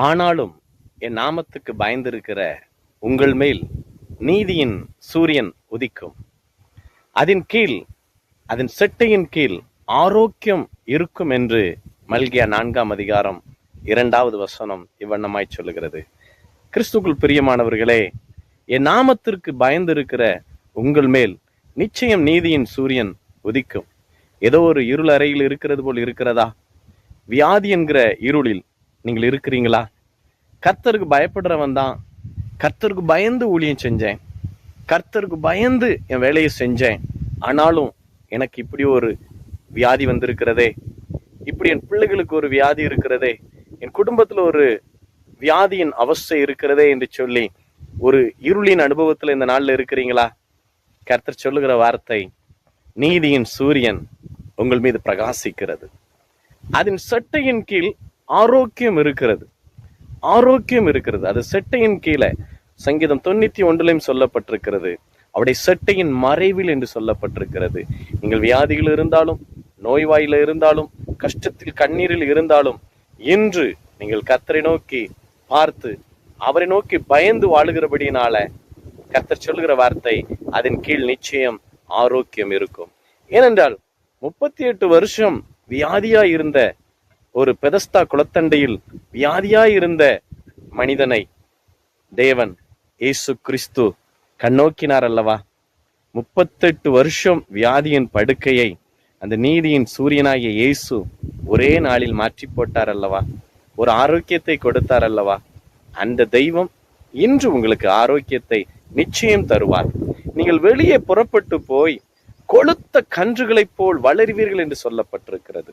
ஆனாலும் என் நாமத்துக்கு பயந்திருக்கிற உங்கள் மேல் நீதியின் சூரியன் உதிக்கும். அதன் செட்டையின் கீழ் ஆரோக்கியம் இருக்கும் என்று மல்கியா 4:2 இவ்வண்ணமாய் சொல்லுகிறது. கிறிஸ்துக்குள் பிரியமானவர்களே, என் நாமத்திற்கு பயந்திருக்கிற உங்கள் மேல் நிச்சயம் நீதியின் சூரியன் உதிக்கும். ஏதோ ஒரு இருள் அறையில் இருக்கிறது போல் இருக்கிறதா? வியாதி என்கிற இருளில் நீங்கள் இருக்கிறீங்களா? கர்த்தருக்கு பயப்படுறவன் தான். கர்த்தருக்கு பயந்து ஊழியம் செஞ்சேன், கர்த்தருக்கு பயந்து என் வேலையை செஞ்சேன், ஆனாலும் எனக்கு இப்படி ஒரு வியாதி வந்திருக்கிறதே, இப்படி என் பிள்ளைகளுக்கு ஒரு வியாதி இருக்கிறதே, என் குடும்பத்துல ஒரு வியாதியின் அவஸ்தை இருக்கிறதே என்று சொல்லி ஒரு இருளின் அனுபவத்துல இந்த நாள்ல இருக்கிறீங்களா? கர்த்தர் சொல்லுகிற வார்த்தை, நீதியின் சூரியன் உங்கள் மீது பிரகாசிக்கிறது. அதன் செட்டையின் கீழ் ஆரோக்கியம் இருக்கிறது. ஆரோக்கியம் இருக்கிறது. அது செட்டையின் கீழே சங்கீதம் 91 சொல்லப்பட்டிருக்கிறது. அவருடைய செட்டையின் மறைவில் என்று சொல்லப்பட்டிருக்கிறது. நீங்கள் வியாதிகள் இருந்தாலும், நோய்வாயில இருந்தாலும், கஷ்டத்தில் கண்ணீரில் இருந்தாலும், இன்று நீங்கள் கர்த்தரை நோக்கி பார்த்து அவரை நோக்கி பயந்து வாழுகிறபடியினால கர்த்தர் சொல்லுகிற வார்த்தை, அதன் கீழ் நிச்சயம் ஆரோக்கியம் இருக்கும். ஏனென்றால் 38 வருஷம் வியாதியா இருந்த ஒரு பெதஸ்தா குளத்தண்டையில் வியாதியா இருந்த மனிதனை தேவன் இயேசு கிறிஸ்து கண்ணோக்கினார் அல்லவா? 38 வருஷம் வியாதியின் படுக்கையை அந்த நீதியின் சூரியனாகிய இயேசு ஒரே நாளில் மாற்றி போட்டார் அல்லவா? ஒரு ஆரோக்கியத்தை கொடுத்தார் அல்லவா? அந்த தெய்வம் இன்று உங்களுக்கு ஆரோக்கியத்தை நிச்சயம் தருவார். நீங்கள் வெளியே புறப்பட்டு போய் கொழுத்த கன்றுகளைப் போல் வளருவீர்கள் என்று சொல்லப்பட்டிருக்கிறது.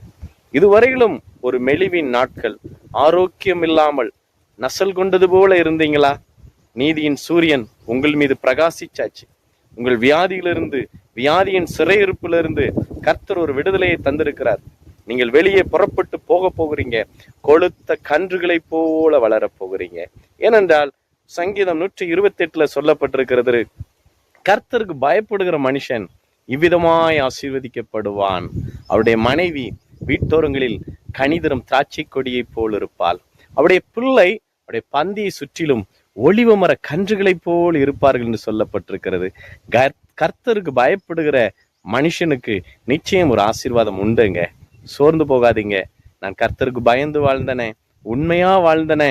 இதுவரையிலும் ஒரு மெலிவின் நாட்கள், ஆரோக்கியம் இல்லாமல் நசல் கொண்டது போல இருந்தீங்களா? நீதியின் சூரியன் உங்கள் மீது பிரகாசிச்சாச்சு. உங்கள் வியாதியிலிருந்து, வியாதியின் சிறையிருப்பிலிருந்து கர்த்தர் ஒரு விடுதலையை தந்திருக்கிறார். நீங்கள் வெளியே புறப்பட்டு போக போகிறீங்க, கொழுத்த கன்றுகளை போல வளரப் போகிறீங்க. ஏனென்றால் சங்கீதம் 128 சொல்லப்பட்டிருக்கிறது, கர்த்தருக்கு பயப்படுகிற மனுஷன் இவ்விதமாய் ஆசீர்வதிக்கப்படுவான். அவருடைய மனைவி வீட்டோரங்களில் கனிதரும் திராட்சை கொடியை போல் இருப்பாள். அவருடைய பிள்ளை அவருடைய பந்தியை சுற்றிலும் ஒளிவ மர கன்றுகளைப் போல் இருப்பார்கள் என்று சொல்லப்பட்டிருக்கிறது. கர்த்தருக்கு பயப்படுகிற மனுஷனுக்கு நிச்சயம் ஒரு ஆசீர்வாதம் உண்டுங்க. சோர்ந்து போகாதீங்க. நான் கர்த்தருக்கு பயந்து வாழ்ந்தனே, உண்மையா வாழ்ந்தனே